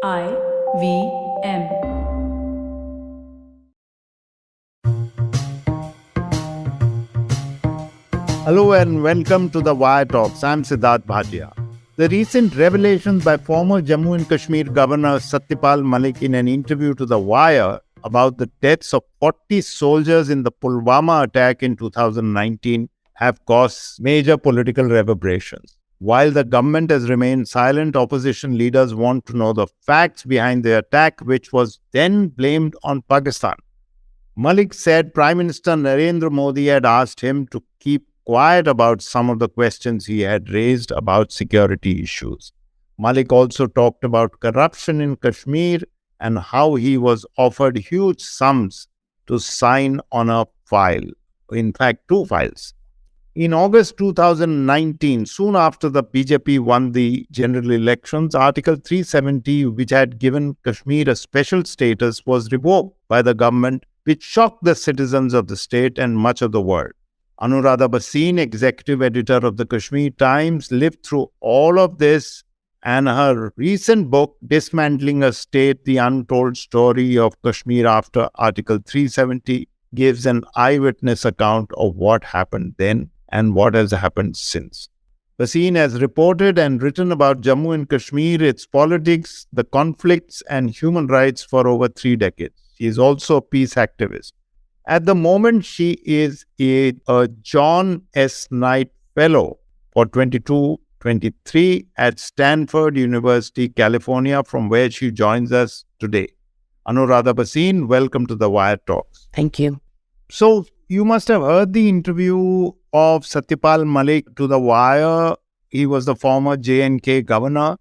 IVM. Hello and welcome to the Wire Talks. I'm Sidharth Bhatia. The recent revelations by former Jammu and Kashmir Governor Satya Pal Malik in an interview to The Wire about the deaths of 40 soldiers in the Pulwama attack in 2019 have caused major political reverberations. While the government has remained silent, opposition leaders want to know the facts behind the attack, which was then blamed on Pakistan. Malik said Prime Minister Narendra Modi had asked him to keep quiet about some of the questions he had raised about security issues. Malik also talked about corruption in Kashmir and how he was offered huge sums to sign on a file. In fact, 2 files. In August 2019, soon after the BJP won the general elections, Article 370, which had given Kashmir a special status, was revoked by the government, which shocked the citizens of the state and much of the world. Anuradha Bhasin, executive editor of the Kashmir Times, lived through all of this, and her recent book, Dismantling a State, The Untold Story of Kashmir After Article 370, gives an eyewitness account of what happened then and what has happened since. Bhasin has reported and written about Jammu and Kashmir, its politics, the conflicts, and human rights for over 3 decades. She is also a peace activist. At the moment, she is a John S. Knight Fellow for 22-23 at Stanford University, California, from where she joins us today. Anuradha Bhasin, welcome to the Wire Talks. Thank you. So, you must have heard the interview of Satya Pal Malik to The Wire. He was the former J&K governor.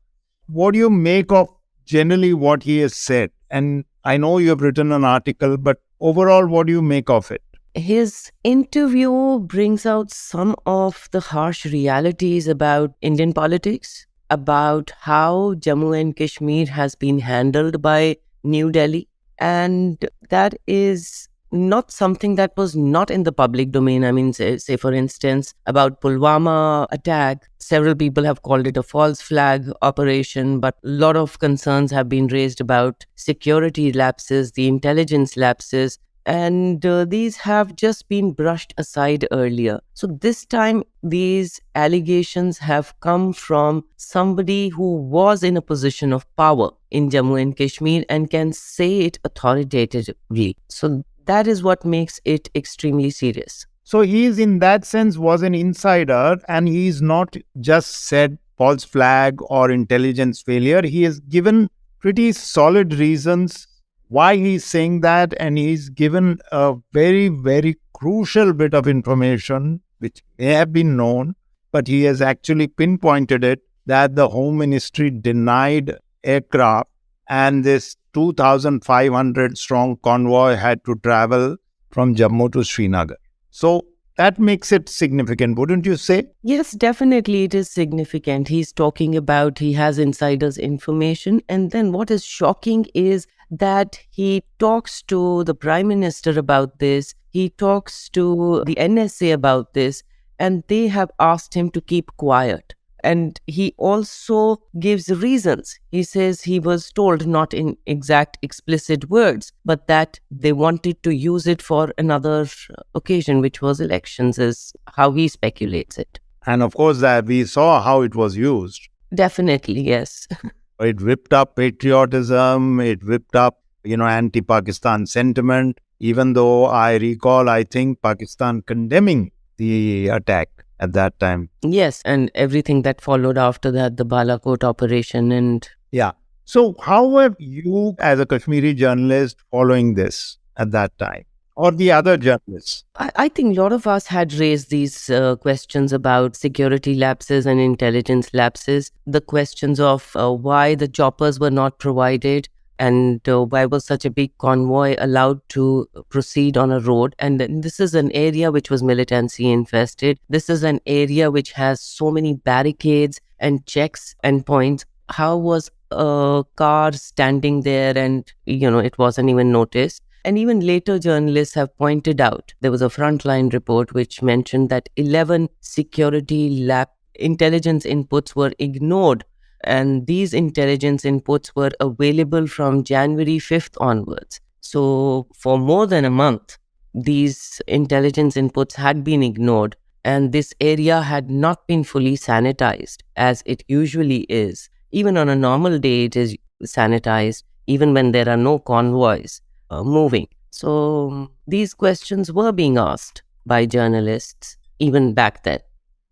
What do you make of generally what he has said? And I know you have written an article, but overall, what do you make of it? His interview brings out some of the harsh realities about Indian politics, about how Jammu and Kashmir has been handled by New Delhi. And that is not something that was not in the public domain. I mean, say for instance, about Pulwama attack, several people have called it a false flag operation, but a lot of concerns have been raised about security lapses, the intelligence lapses, and these have just been brushed aside earlier. So this time, these allegations have come from somebody who was in a position of power in Jammu and Kashmir and can say it authoritatively. So that is what makes it extremely serious. So he is, in that sense, was an insider, and he's not just said false flag or intelligence failure. He has given pretty solid reasons why he's saying that, and he's given a very, very crucial bit of information which may have been known, but he has actually pinpointed it, that the Home Ministry denied aircraft and this 2,500 strong convoy had to travel from Jammu to Srinagar. So that makes it significant, wouldn't you say? Yes, definitely it is significant. He's talking about he has insiders' information. And then what is shocking is that he talks to the Prime Minister about this. He talks to the NSA about this, and they have asked him to keep quiet. And he also gives reasons. He says he was told, not in exact explicit words, but that they wanted to use it for another occasion, which was elections, is how he speculates it. And of course, that we saw how it was used. Definitely, yes. It whipped up patriotism, it whipped up, anti-Pakistan sentiment, even though I recall, I think, Pakistan condemning the attack at that time. Yes, and everything that followed after that, the Balakot operation and... Yeah. So how have you, as a Kashmiri journalist, following this at that time? Or the other journalists? I think a lot of us had raised these questions about security lapses and intelligence lapses. The questions of why the choppers were not provided, and why was such a big convoy allowed to proceed on a road? And this is an area which was militancy infested. This is an area which has so many barricades and checks and points. How was a car standing there and, it wasn't even noticed? And even later journalists have pointed out, there was a frontline report which mentioned that 11 security lab intelligence inputs were ignored And these intelligence inputs were available from January 5th onwards. So for more than a month, these intelligence inputs had been ignored, and this area had not been fully sanitized as it usually is. Even on a normal day, it is sanitized, even when there are no convoys moving. So these questions were being asked by journalists even back then.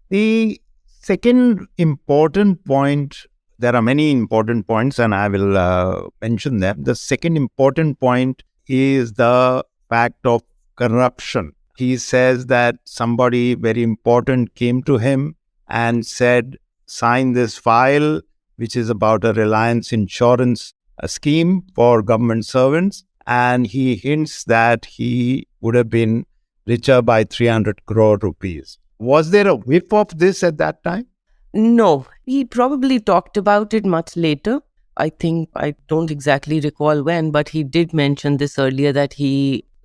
The second important point, there are many important points and I will mention them. The second important point is the fact of corruption. He says that somebody very important came to him and said, sign this file, which is about a Reliance insurance scheme for government servants. And he hints that he would have been richer by 300 crore rupees. Was there a whiff of this at that time? No, he probably talked about it much later. I don't exactly recall when, but he did mention this earlier that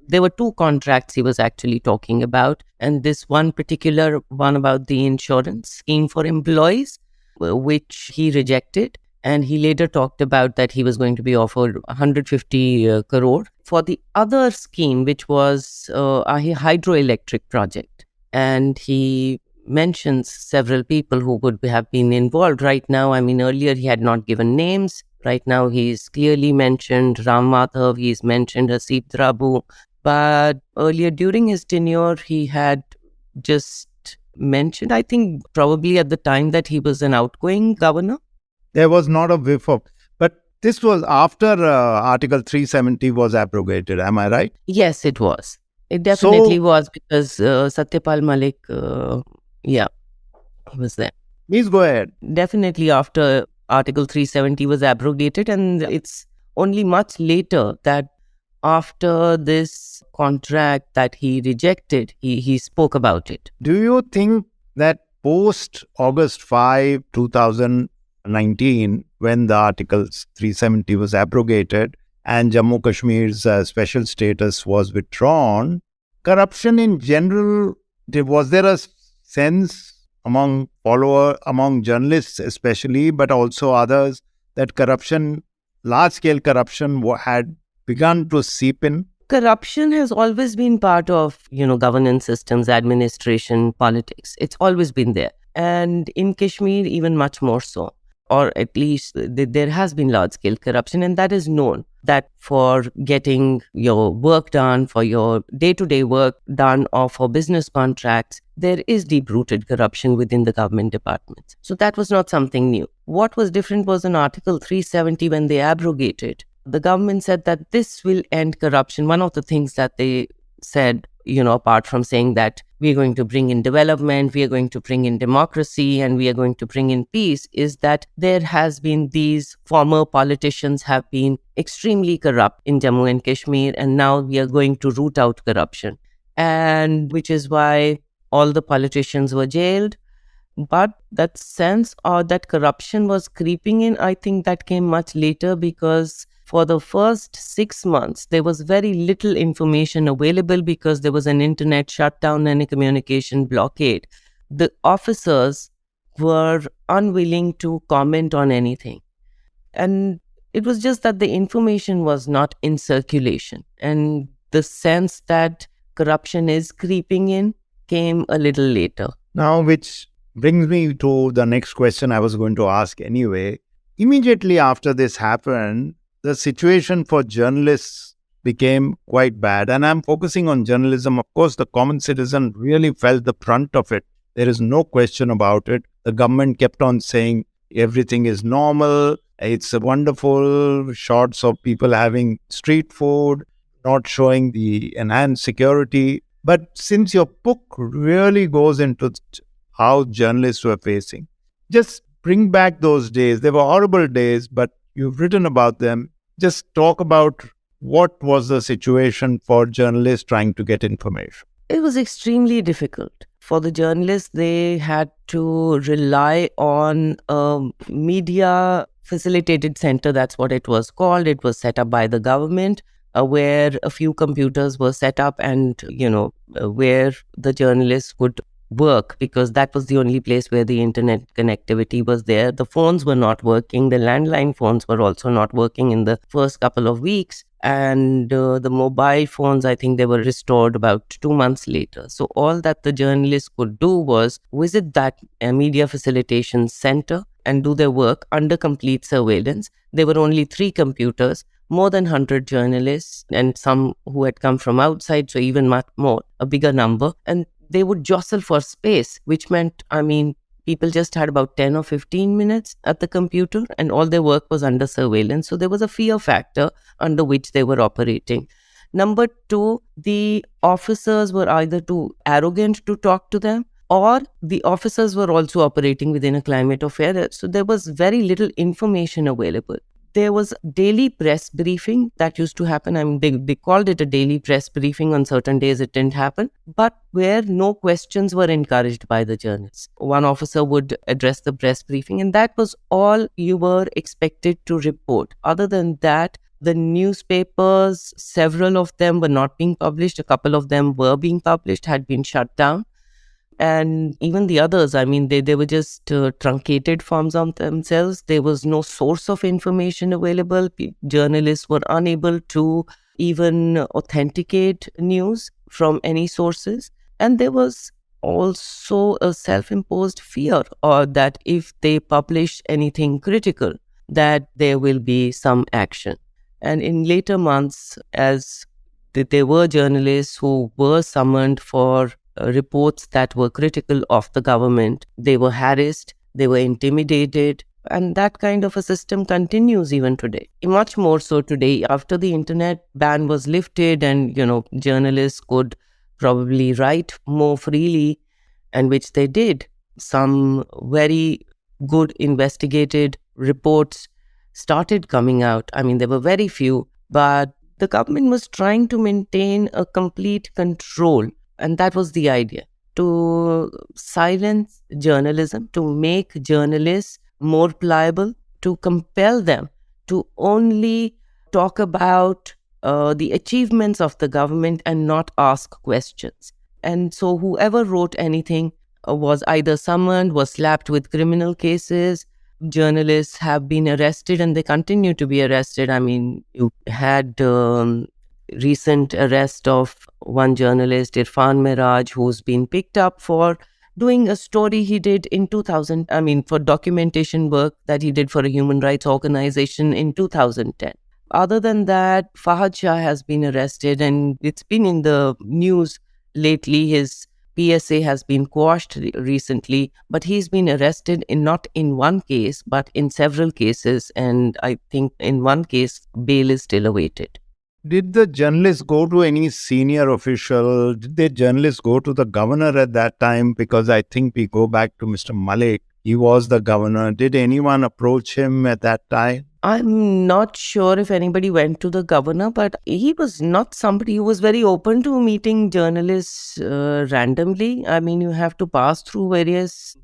there were two contracts he was actually talking about. And this one particular one about the insurance scheme for employees, which he rejected. And he later talked about that he was going to be offered 150 crore for the other scheme, which was a hydroelectric project. And he mentions several people who would have been involved right now. I mean, earlier he had not given names. Right now he's clearly mentioned Ram Madhav, he's mentioned Haseeb Drabu. But earlier during his tenure, he had just mentioned, I think probably at the time that he was an outgoing governor. There was not a whiff of, but this was after Article 370 was abrogated. Am I right? Yes, it was. It definitely was, because Satya Pal Malik, he was there. Please go ahead. Definitely after Article 370 was abrogated, and it's only much later that after this contract that he rejected, he spoke about it. Do you think that post August 5, 2019, when the Article 370 was abrogated and Jammu Kashmir's special status was withdrawn, corruption in general, was there a sense among journalists especially, but also others, that corruption, large-scale corruption had begun to seep in? Corruption has always been part of, governance systems, administration, politics. It's always been there. And in Kashmir, even much more so. Or at least there has been large-scale corruption, and that is known. That for getting your work done, for your day-to-day work done, or for business contracts, there is deep-rooted corruption within the government departments. So that was not something new. What was different was in Article 370 when they abrogated. The government said that this will end corruption. One of the things that they said, apart from saying that we are going to bring in development, we are going to bring in democracy, and we are going to bring in peace, is that there has been these former politicians have been extremely corrupt in Jammu and Kashmir, and now we are going to root out corruption. And which is why all the politicians were jailed. But that sense or that corruption was creeping in, I think that came much later, because for the first 6 months, there was very little information available because there was an internet shutdown and a communication blockade. The officers were unwilling to comment on anything. And it was just that the information was not in circulation. And the sense that corruption is creeping in came a little later. Now, which brings me to the next question I was going to ask anyway. Immediately after this happened, the situation for journalists became quite bad. And I'm focusing on journalism. Of course, the common citizen really felt the brunt of it. There is no question about it. The government kept on saying everything is normal. It's wonderful. Shots of people having street food, not showing the enhanced security. But since your book really goes into how journalists were facing, just bring back those days. They were horrible days, but you've written about them. Just talk about what was the situation for journalists trying to get information. It was extremely difficult. For the journalists, they had to rely on a media facilitated center. That's what it was called. It was set up by the government, where a few computers were set up and, where the journalists would work because that was the only place where the internet connectivity was there. The phones were not working. The landline phones were also not working in the first couple of weeks. And the mobile phones, I think they were restored about 2 months later. So all that the journalists could do was visit that media facilitation center and do their work under complete surveillance. There were only 3 computers, more than 100 journalists, and some who had come from outside, so even much more, a bigger number. And they would jostle for space, which meant, people just had about 10 or 15 minutes at the computer and all their work was under surveillance. So there was a fear factor under which they were operating. Number 2, the officers were either too arrogant to talk to them, or the officers were also operating within a climate of fear. So there was very little information available. There was daily press briefing that used to happen. They called it a daily press briefing. On certain days it didn't happen, but where no questions were encouraged by the journalists. One officer would address the press briefing and that was all you were expected to report. Other than that, the newspapers, several of them were not being published. A couple of them were being published, had been shut down. And even the others, they were just truncated forms of themselves. There was no source of information available. Journalists were unable to even authenticate news from any sources. And there was also a self-imposed fear or that if they publish anything critical, that there will be some action. And in later months, as there were journalists who were summoned for reports that were critical of the government, they were harassed, they were intimidated, and that kind of a system continues even today. Much more so today, after the internet ban was lifted and, journalists could probably write more freely, and which they did. Some very good investigated reports started coming out. There were very few, but the government was trying to maintain a complete control. And that was the idea, to silence journalism, to make journalists more pliable, to compel them to only talk about the achievements of the government and not ask questions. And so whoever wrote anything was either summoned, was slapped with criminal cases. Journalists have been arrested and they continue to be arrested. You had recent arrest of one journalist, Irfan Miraj, who's been picked up for doing a story he did in 2000, for documentation work that he did for a human rights organization in 2010. Other than that, Fahad Shah has been arrested and it's been in the news lately. His PSA has been quashed recently, but he's been arrested not in one case, but in several cases. And I think in one case, bail is still awaited. Did the journalists go to any senior official? Did the journalists go to the governor at that time? Because I think we go back to Mr. Malik. He was the governor. Did anyone approach him at that time? I'm not sure if anybody went to the governor, but he was not somebody who was very open to meeting journalists randomly. You have to pass through various,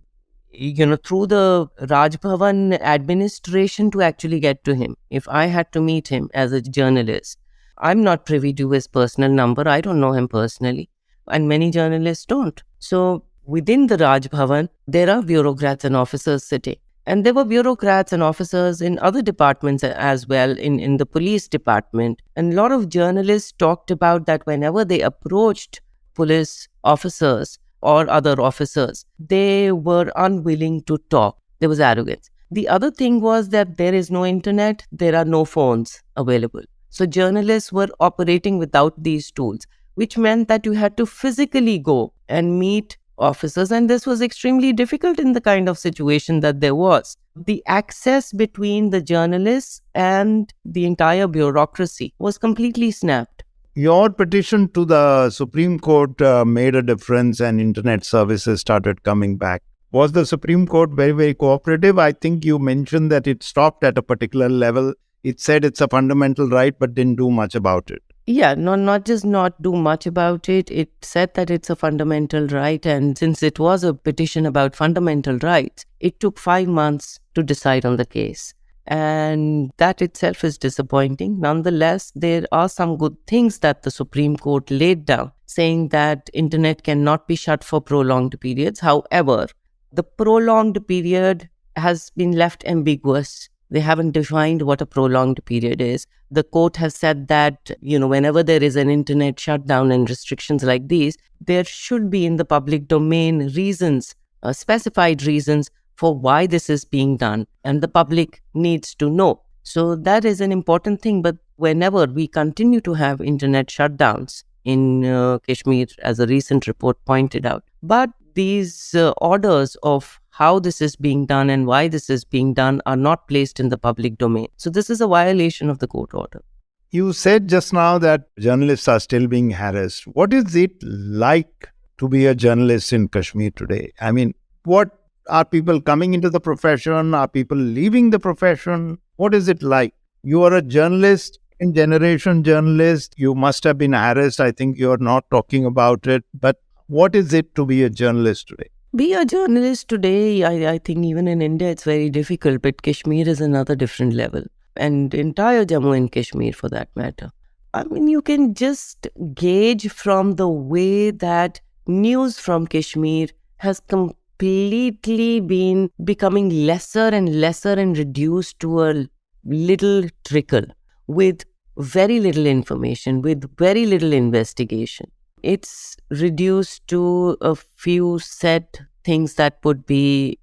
through the Raj Bhavan administration to actually get to him. If I had to meet him as a journalist, I'm not privy to his personal number. I don't know him personally. And many journalists don't. So within the Raj Bhavan, there are bureaucrats and officers sitting. And there were bureaucrats and officers in other departments as well, in the police department. And a lot of journalists talked about that whenever they approached police officers or other officers, they were unwilling to talk. There was arrogance. The other thing was that there is no internet, there are no phones available. So journalists were operating without these tools, which meant that you had to physically go and meet officers. And this was extremely difficult in the kind of situation that there was. The access between the journalists and the entire bureaucracy was completely snapped. Your petition to the Supreme Court made a difference and internet services started coming back. Was the Supreme Court very, very cooperative? I think you mentioned that it stopped at a particular level. It said it's a fundamental right, but didn't do much about it. Yeah, not just not do much about it. It said that it's a fundamental right. And since it was a petition about fundamental rights, it took 5 months to decide on the case. And that itself is disappointing. Nonetheless, there are some good things that the Supreme Court laid down, saying that internet cannot be shut for prolonged periods. However, the prolonged period has been left ambiguous. They haven't defined what a prolonged period is. The court has said that, whenever there is an internet shutdown and restrictions like these, there should be in the public domain reasons, specified reasons for why this is being done, and the public needs to know. So that is an important thing. But whenever we continue to have internet shutdowns in Kashmir, as a recent report pointed out, but these orders of how this is being done and why this is being done are not placed in the public domain. So this is a violation of the court order. You said just now that journalists are still being harassed. What is it like to be a journalist in Kashmir today? I mean, what are people coming into the profession? Are people leaving the profession? What is it like? You are a journalist, in generation journalist. You must have been harassed. I think you're not talking about it. But what is it to be a journalist today? Be a journalist today, I think even in India, it's very difficult, but Kashmir is another different level. And entire Jammu and Kashmir, for that matter. I mean, you can just gauge from the way that news from Kashmir has completely been becoming lesser and lesser and reduced to a little trickle with very little information, with very little investigation. It's reduced to a few set things that would be,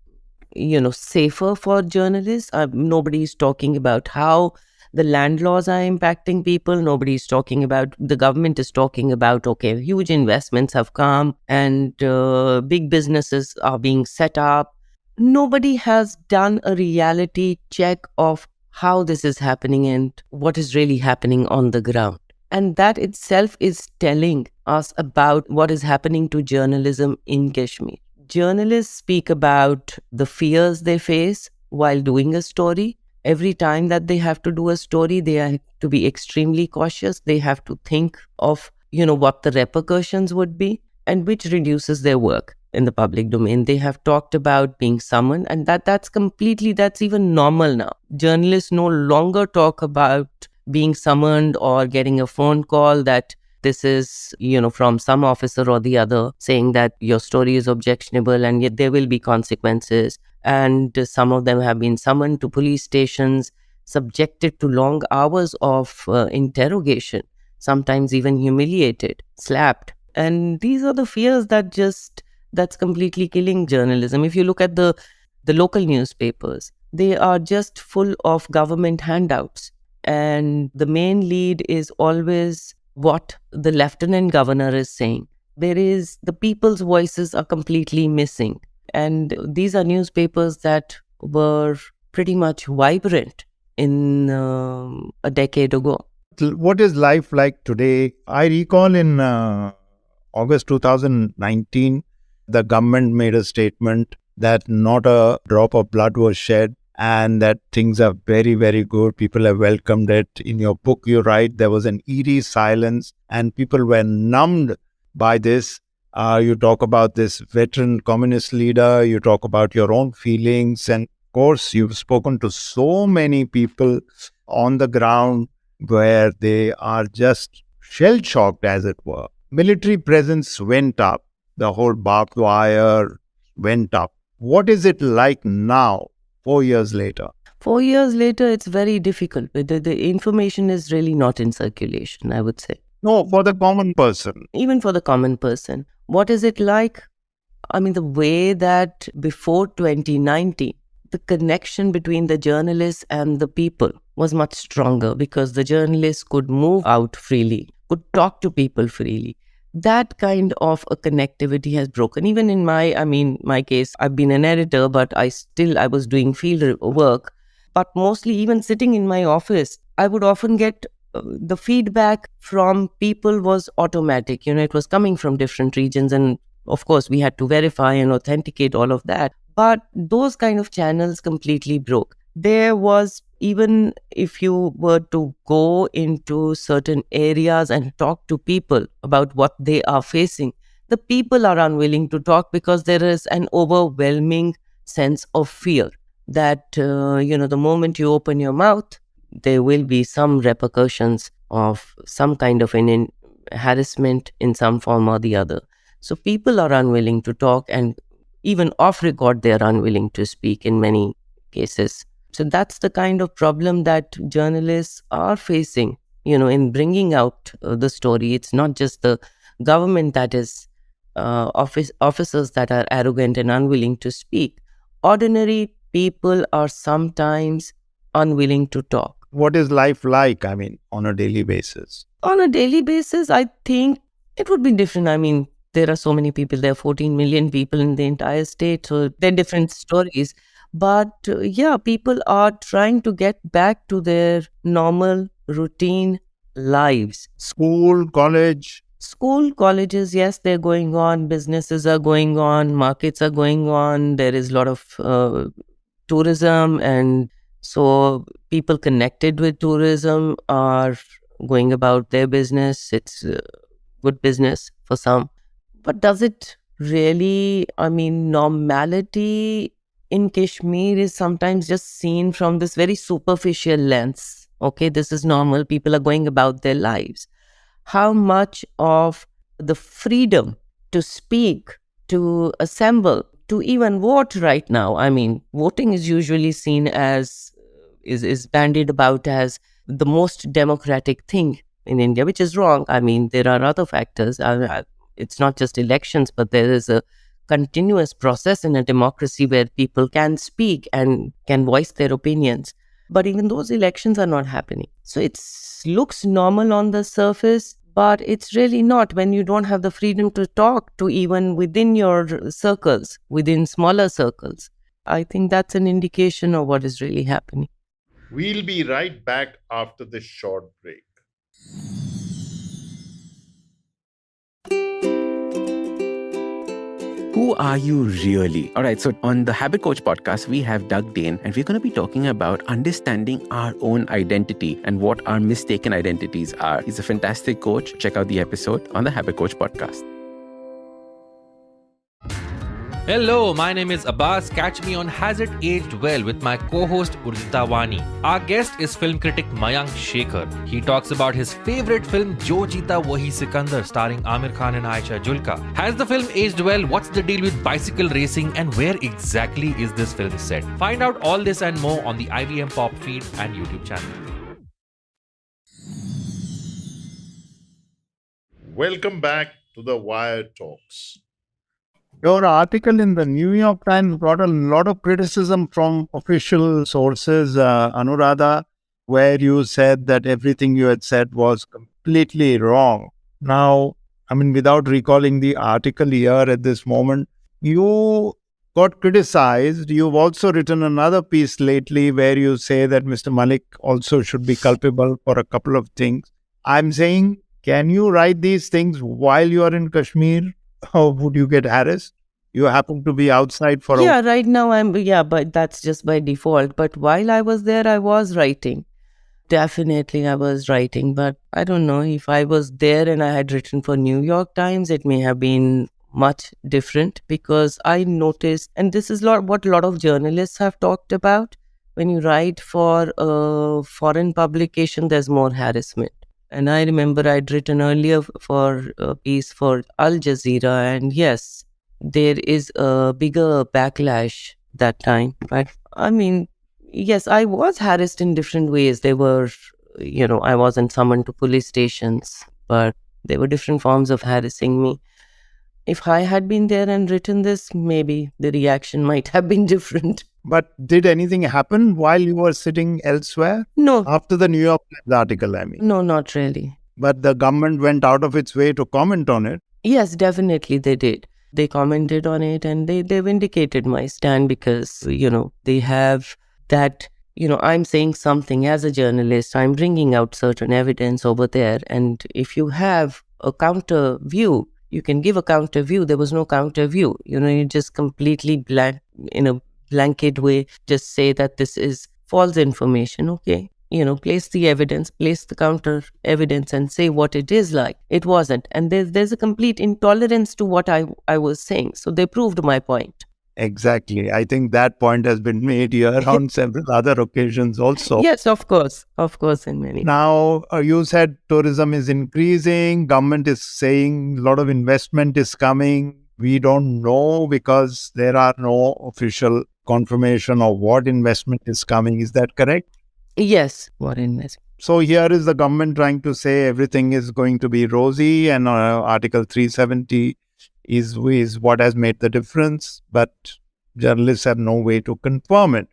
safer for journalists. Nobody's talking about how the land laws are impacting people. Nobody's talking about, the government is talking about, okay, huge investments have come and big businesses are being set up. Nobody has done a reality check of how this is happening and what is really happening on the ground. And that itself is telling us about what is happening to journalism in Kashmir. Journalists speak about the fears they face while doing a story. Every time that they have to do a story, they have to be extremely cautious. They have to think of, what the repercussions would be, and which reduces their work in the public domain. They have talked about being summoned, and that's even normal now. Journalists no longer talk about being summoned or getting a phone call that this is, from some officer or the other saying that your story is objectionable and yet there will be consequences. And some of them have been summoned to police stations, subjected to long hours of interrogation, sometimes even humiliated, slapped. And these are the fears that's completely killing journalism. If you look at the local newspapers, they are just full of government handouts. And the main lead is always what the lieutenant governor is saying. The people's voices are completely missing. And these are newspapers that were pretty much vibrant in a decade ago. What is life like today? I recall in August 2019, the government made a statement that not a drop of blood was shed, and that things are very, very good. People have welcomed it. In your book, you write there was an eerie silence and people were numbed by this. You talk about this veteran communist leader. You talk about your own feelings. And of course, you've spoken to so many people on the ground where they are just shell-shocked, as it were. Military presence went up. The whole barbed wire went up. What is it like now? 4 years later? 4 years later, it's very difficult. The information is really not in circulation, I would say. No, for the common person. Even for the common person. What is it like? I mean, the way that before 2019, the connection between the journalists and the people was much stronger because the journalists could move out freely, could talk to people freely. That kind of a connectivity has broken. Even in my case, I've been an editor, but I was doing field work. But mostly even sitting in my office, I would often get the feedback from people was automatic. It was coming from different regions. And of course, we had to verify and authenticate all of that. But those kind of channels completely broke. There was, even if you were to go into certain areas and talk to people about what they are facing, the people are unwilling to talk because there is an overwhelming sense of fear. that, the moment you open your mouth, there will be some repercussions of some kind of harassment in some form or the other. So people are unwilling to talk, and even off record, they are unwilling to speak in many cases. So that's the kind of problem that journalists are facing, in bringing out the story. It's not just the government that is officers that are arrogant and unwilling to speak. Ordinary people are sometimes unwilling to talk. What is life like, on a daily basis? On a daily basis, I think it would be different. There are so many people. There are 14 million people in the entire state. So there are different stories. But people are trying to get back to their normal routine lives. School, college? School, colleges, yes, they're going on. Businesses are going on. Markets are going on. There is a lot of tourism. And so people connected with tourism are going about their business. It's good business for some. But does it really, normality in Kashmir is sometimes just seen from this very superficial lens. Okay, this is normal. People are going about their lives. How much of the freedom to speak, to assemble, to even vote right now? Voting is usually seen as, is bandied about as the most democratic thing in India, which is wrong. There are other factors. It's not just elections, but there is a continuous process in a democracy where people can speak and can voice their opinions. But even those elections are not happening. So it looks normal on the surface, but it's really not when you don't have the freedom to talk to even within your circles, within smaller circles. I think that's an indication of what is really happening. We'll be right back after this short break. Who are you really? All right, so on the Habit Coach podcast, we have Doug Dane, and we're going to be talking about understanding our own identity and what our mistaken identities are. He's a fantastic coach. Check out the episode on the Habit Coach podcast. Hello, my name is Abbas. Catch me on Has It Aged Well with my co-host Urdita Wani. Our guest is film critic Mayank Shekhar. He talks about his favorite film Jo Jeeta Wahi Sikandar starring Amir Khan and Aisha Julka. Has the film aged well? What's the deal with bicycle racing and where exactly is this film set? Find out all this and more on the IVM Pop feed and YouTube channel. Welcome back to the Wire Talks. Your article in the New York Times brought a lot of criticism from official sources, Anuradha, where you said that everything you had said was completely wrong. Now, without recalling the article here at this moment, you got criticized. You've also written another piece lately where you say that Mr. Malik also should be culpable for a couple of things. I'm saying, can you write these things while you are in Kashmir? Or would you get harassed? You happen to be outside for right now but that's just by default. But while I was there, I was writing. Definitely I was writing, but I don't know if I was there and I had written for New York Times, it may have been much different, because I noticed, and this is what a lot of journalists have talked about, when you write for a foreign publication, there's more harassment. And I remember I'd written earlier for a piece for Al Jazeera, and yes, there is a bigger backlash that time. But yes, I was harassed in different ways. There were, I wasn't summoned to police stations, but there were different forms of harassing me. If I had been there and written this, maybe the reaction might have been different. But did anything happen while you were sitting elsewhere? No. After the New York Times article, No, not really. But the government went out of its way to comment on it. Yes, definitely they did. They commented on it and they vindicated my stand, because, they have that, I'm saying something as a journalist, I'm bringing out certain evidence over there. And if you have a counter view, you can give a counter view. There was no counter view. You just completely in a blanket way, just say that this is false information. Okay. Place the evidence, place the counter evidence and say what it is like. It wasn't. And there's a complete intolerance to what I was saying. So they proved my point. Exactly. I think that point has been made here on several other occasions also. Yes, of course, in many. Now, you said tourism is increasing, government is saying a lot of investment is coming. We don't know because there are no official confirmation of what investment is coming. Is that correct? Yes, what investment. So here is the government trying to say everything is going to be rosy and Article 370 is what has made the difference, but journalists have no way to confirm it.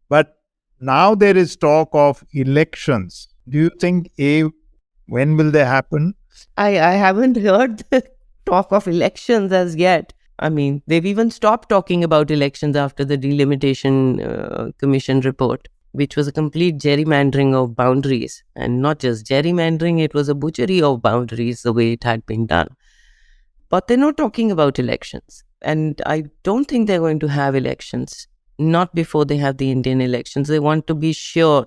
But now there is talk of elections. Do you think, when will they happen? I haven't heard the talk of elections as yet. I mean, they've even stopped talking about elections after the Delimitation Commission report, which was a complete gerrymandering of boundaries. And not just gerrymandering, it was a butchery of boundaries the way it had been done. But they're not talking about elections. And I don't think they're going to have elections, not before they have the Indian elections. They want to be sure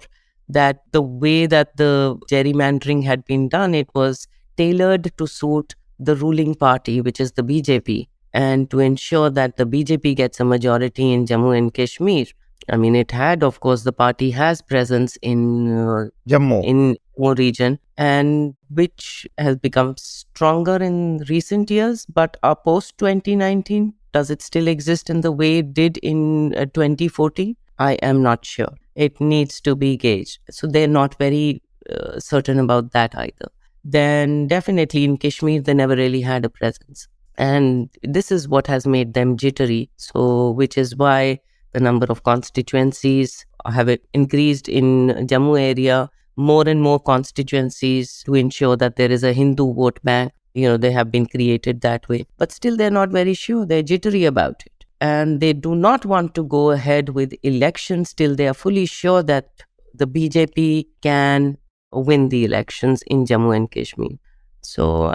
that the way that the gerrymandering had been done, it was tailored to suit the ruling party, which is the BJP, and to ensure that the BJP gets a majority in Jammu and Kashmir. I mean, it had, of course, the party has presence in Jammu region, and which has become stronger in recent years. But post 2019, does it still exist in the way it did in 2014? I am not sure. It needs to be gauged. So they're not very certain about that either. Then definitely in Kashmir, they never really had a presence. And this is what has made them jittery. So, which is why the number of constituencies have increased in Jammu area, more and more constituencies to ensure that there is a Hindu vote bank. They have been created that way. But still, they're not very sure. They're jittery about it. And they do not want to go ahead with elections till they are fully sure that the BJP can win the elections in Jammu and Kashmir. So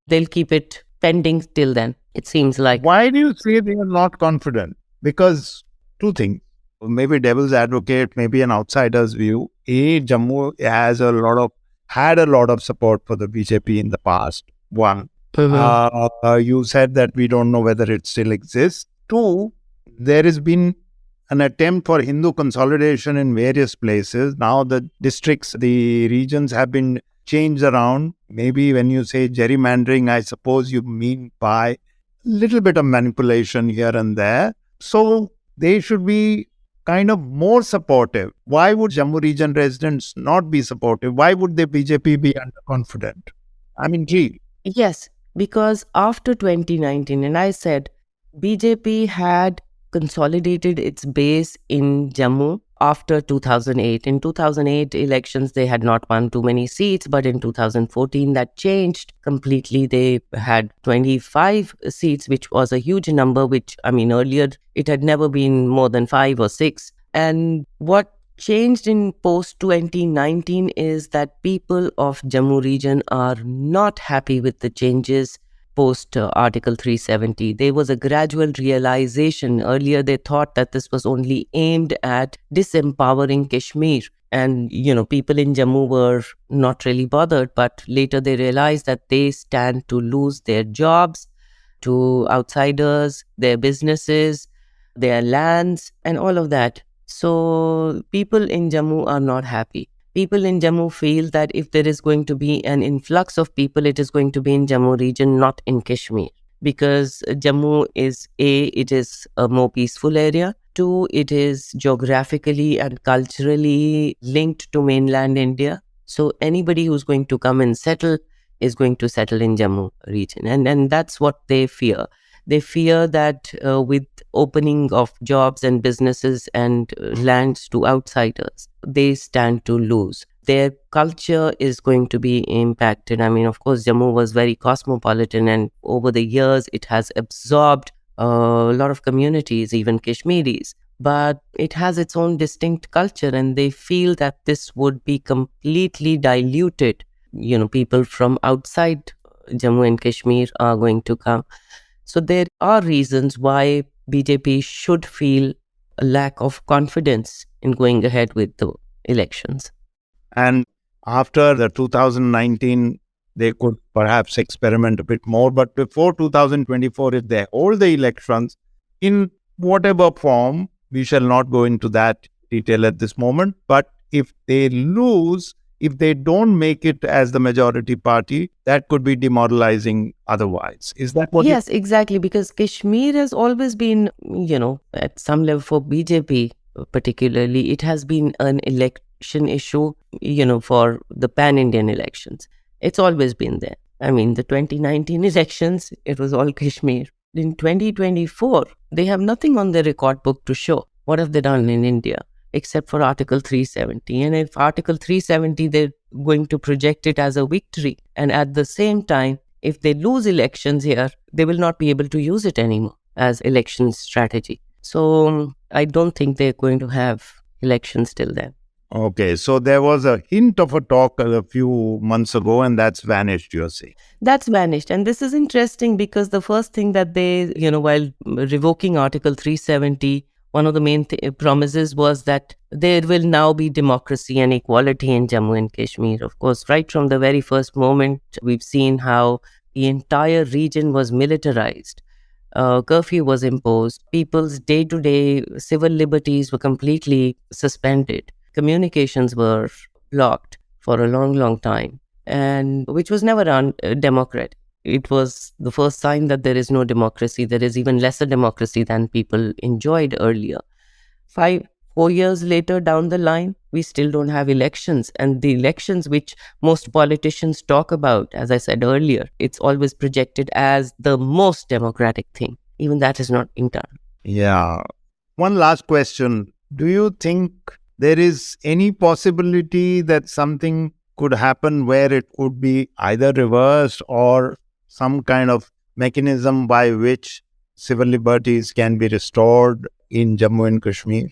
they'll keep it pending till then, it seems like. Why do you say they are not confident? Because two things. Maybe devil's advocate, maybe an outsider's view. Jammu had a lot of support for the BJP in the past. One. You said that we don't know whether it still exists. Two, there has been an attempt for Hindu consolidation in various places. Now the districts, the regions have been changed around. Maybe when you say gerrymandering, I suppose you mean by a little bit of manipulation here and there. So they should be kind of more supportive. Why would Jammu region residents not be supportive? Why would the BJP be underconfident? I'm intrigued. Yes, because after 2019, and I said, BJP had consolidated its base in Jammu after 2008. In 2008 elections, they had not won too many seats, but in 2014 that changed completely. They had 25 seats, which was a huge number, earlier it had never been more than 5 or 6. And what changed in post 2019 is that people of Jammu region are not happy with the changes post Article 370. There was a gradual realization. Earlier, they thought that this was only aimed at disempowering Kashmir. And, people in Jammu were not really bothered. But later they realized that they stand to lose their jobs to outsiders, their businesses, their lands, and all of that. So people in Jammu are not happy. People in Jammu feel that if there is going to be an influx of people, it is going to be in Jammu region, not in Kashmir. Because Jammu is it is a more peaceful area. 2, it is geographically and culturally linked to mainland India. So anybody who's going to come and settle is going to settle in Jammu region. And that's what they fear. They fear that with opening of jobs and businesses and lands to outsiders, they stand to lose. Their culture is going to be impacted. Of course, Jammu was very cosmopolitan, and over the years, it has absorbed a lot of communities, even Kashmiris. But it has its own distinct culture, and they feel that this would be completely diluted. People from outside Jammu and Kashmir are going to come. So there are reasons why BJP should feel a lack of confidence in going ahead with the elections. And after the 2019, they could perhaps experiment a bit more. But before 2024, if they hold the elections, in whatever form, we shall not go into that detail at this moment. But if they lose, if they don't make it as the majority party, that could be demoralizing otherwise. Is that what Yes, exactly. Because Kashmir has always been, at some level for BJP particularly, it has been an election issue, for the pan-Indian elections. It's always been there. I mean, the 2019 elections, it was all Kashmir. In 2024, they have nothing on their record book to show. What have they done in India? Except for Article 370. And if Article 370, they're going to project it as a victory. And at the same time, if they lose elections here, they will not be able to use it anymore as election strategy. So I don't think they're going to have elections till then. Okay, so there was a hint of a talk a few months ago, and that's vanished, you're saying. That's vanished. And this is interesting because the first thing that they, while revoking Article 370, one of the main promises was that there will now be democracy and equality in Jammu and Kashmir. Of course, right from the very first moment, we've seen how the entire region was militarized. Curfew was imposed. People's day-to-day civil liberties were completely suspended. Communications were blocked for a long, long time, and which was never democratic. It was the first sign that there is no democracy. There is even lesser democracy than people enjoyed earlier. 4 years later down the line, we still don't have elections. And the elections which most politicians talk about, as I said earlier, it's always projected as the most democratic thing. Even that is not being done. Yeah. One last question. Do you think there is any possibility that something could happen where it could be either reversed or some kind of mechanism by which civil liberties can be restored in Jammu and Kashmir?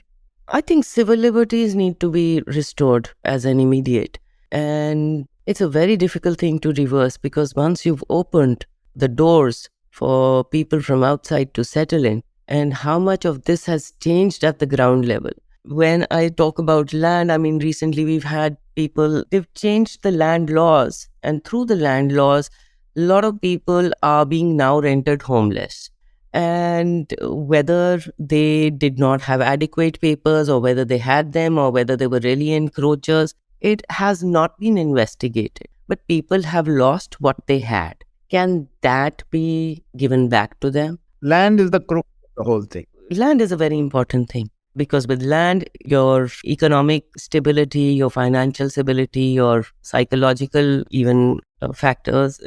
I think civil liberties need to be restored as an immediate. And it's a very difficult thing to reverse because once you've opened the doors for people from outside to settle in, and how much of this has changed at the ground level. When I talk about land, I mean, recently we've had people, they've changed the land laws. And through the land laws, a lot of people are being now rendered homeless. And whether they did not have adequate papers or whether they had them or whether they were really encroachers, it has not been investigated. But people have lost what they had. Can that be given back to them? Land is the crux of the whole thing. Land is a very important thing because with land, your economic stability, your financial stability, your psychological even factors,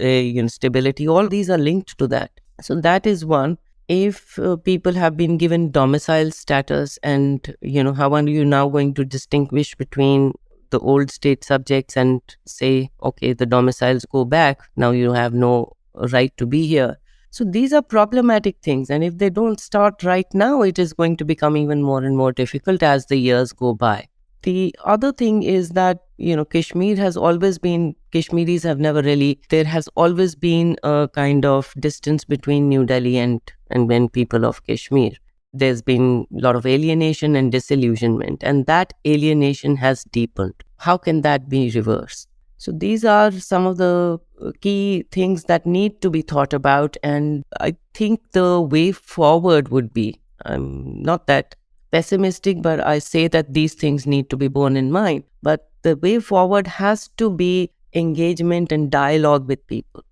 stability, all these are linked to that. So that is one. If people have been given domicile status and, how are you now going to distinguish between the old state subjects and say, okay, the domiciles go back, now you have no right to be here. So these are problematic things. And if they don't start right now, it is going to become even more and more difficult as the years go by. The other thing is that, Kashmir has always been, Kashmiris have never really, there has always been a kind of distance between New Delhi and when people of Kashmir. There's been a lot of alienation and disillusionment, and that alienation has deepened. How can that be reversed? So these are some of the key things that need to be thought about, and I think the way forward would be, I'm not that pessimistic, but I say that these things need to be borne in mind. But the way forward has to be engagement and dialogue with people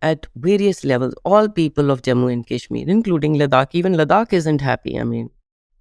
at various levels, all people of Jammu and Kashmir, including Ladakh. Even Ladakh isn't happy,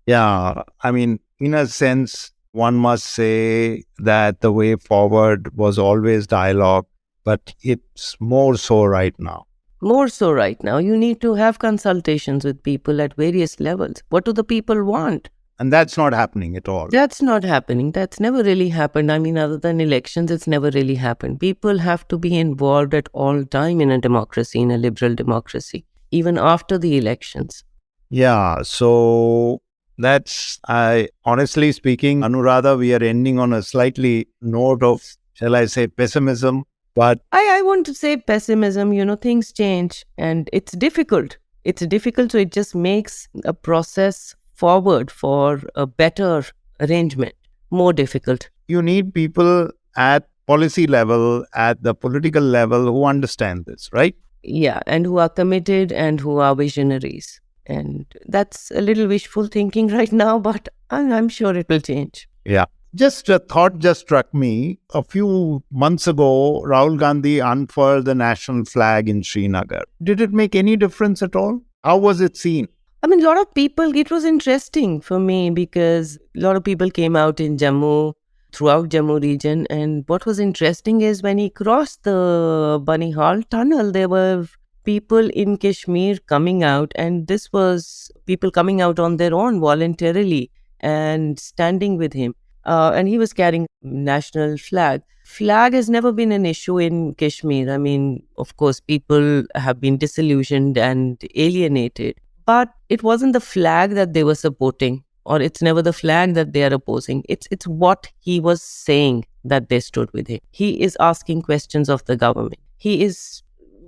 Yeah, in a sense, one must say that the way forward was always dialogue, but it's more so right now. More so right now. You need to have consultations with people at various levels. What do the people want? And that's not happening at all. That's not happening. That's never really happened. Other than elections, it's never really happened. People have to be involved at all time in a democracy, in a liberal democracy, even after the elections. Yeah, so that's, honestly speaking, Anuradha, we are ending on a slightly note of, shall I say, pessimism. But I want to say pessimism, things change and it's difficult. It's difficult, so it just makes a process forward for a better arrangement more difficult. You need people at policy level, at the political level who understand this, right? Yeah, and who are committed and who are visionaries. And that's a little wishful thinking right now, but I'm sure it will change. Yeah. Just a thought just struck me. A few months ago, Rahul Gandhi unfurled the national flag in Srinagar. Did it make any difference at all? How was it seen? I mean, a lot of people, it was interesting for me because a lot of people came out in Jammu, throughout Jammu region. And what was interesting is when he crossed the Banihal tunnel, there were people in Kashmir coming out, and this was people coming out on their own voluntarily and standing with him. And he was carrying national flag. Flag has never been an issue in Kashmir. I mean, of course, people have been disillusioned and alienated, but it wasn't the flag that they were supporting, or it's never the flag that they are opposing. It's what he was saying that they stood with him. He is asking questions of the government. He is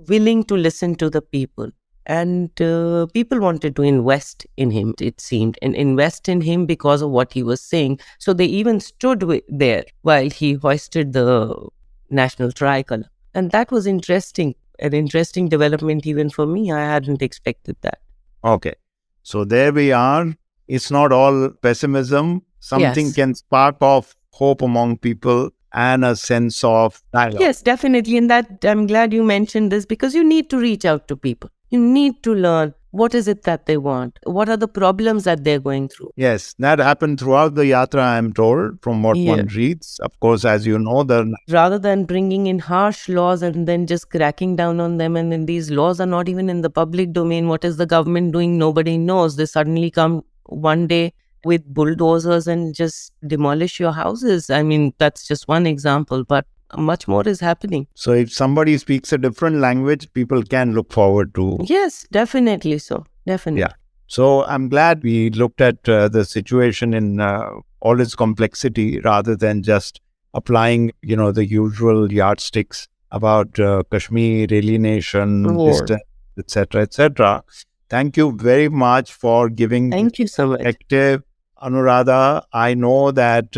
willing to listen to the people. And people wanted to invest in him, it seemed, and invest in him because of what he was saying. So they even stood there while he hoisted the national tricolor. And that was interesting, an interesting development even for me. I hadn't expected that. Okay. So there we are. It's not all pessimism. Something can spark off hope among people and a sense of dialogue. Yes, definitely. And that I'm glad you mentioned this because you need to reach out to people. You need to learn what is it that they want. What are the problems that they're going through? Yes, that happened throughout the yatra, I'm told, from what one reads. Of course, as you know, rather than bringing in harsh laws and then just cracking down on them, and then these laws are not even in the public domain. What is the government doing? Nobody knows. They suddenly come one day with bulldozers and just demolish your houses. I mean, that's just one example, but much more is happening. So if somebody speaks a different language, people can look forward to. Yes, definitely so. Definitely. Yeah. So I'm glad we looked at the situation in all its complexity rather than just applying, the usual yardsticks about Kashmir, alienation, distance, etc., etc. Thank you very much for giving. Thank you so much. Perspective. Anuradha, I know that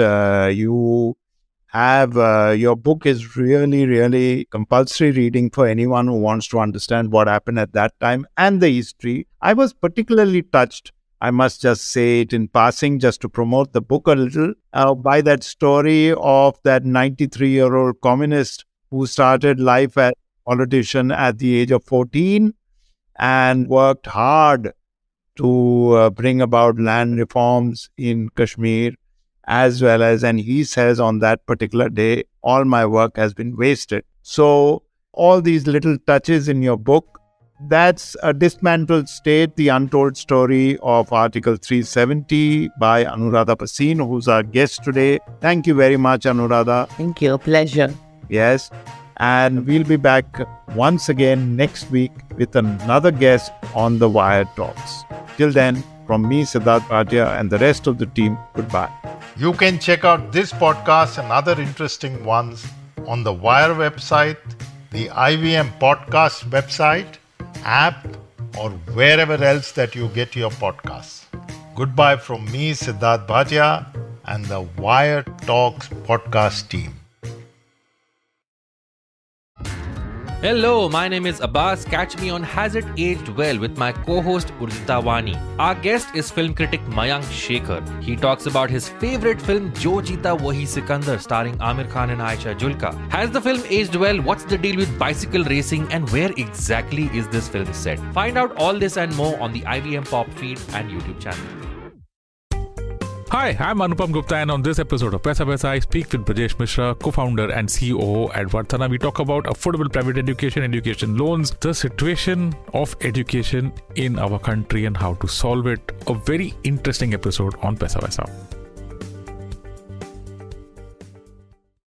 you have your book is really, really compulsory reading for anyone who wants to understand what happened at that time and the history. I was particularly touched, I must just say it in passing, just to promote the book a little, by that story of that 93-year-old communist who started life as a politician at the age of 14 and worked hard to bring about land reforms in Kashmir, as well as, and he says on that particular day, all my work has been wasted. So all these little touches in your book, that's A Dismantled State, the untold story of Article 370 by Anuradha Bhasin, who's our guest today. Thank you very much, Anuradha. Thank you. A pleasure. Yes. And we'll be back once again next week with another guest on The Wire Talks. Till then, from me, Sidharth Bhatia, and the rest of the team, goodbye. You can check out this podcast and other interesting ones on the Wire website, the IVM podcast website, app, or wherever else that you get your podcasts. Goodbye from me, Sidharth Bhatia, and the Wire Talks podcast team. Hello, my name is Abbas. Catch me on Has It Aged Well with my co-host Urdita Wani. Our guest is film critic Mayank Shekhar. He talks about his favorite film Jo Jeeta Wahi Sikandar starring Amir Khan and Aisha Julka. Has the film aged well? What's the deal with bicycle racing and where exactly is this film set? Find out all this and more on the IVM Pop feed and YouTube channel. Hi, I'm Anupam Gupta, and on this episode of Paisa Paisa, I speak with Brajesh Mishra, co-founder and CEO at Varthana. We talk about affordable private education loans, the situation of education in our country and how to solve it. A very interesting episode on Paisa Paisa.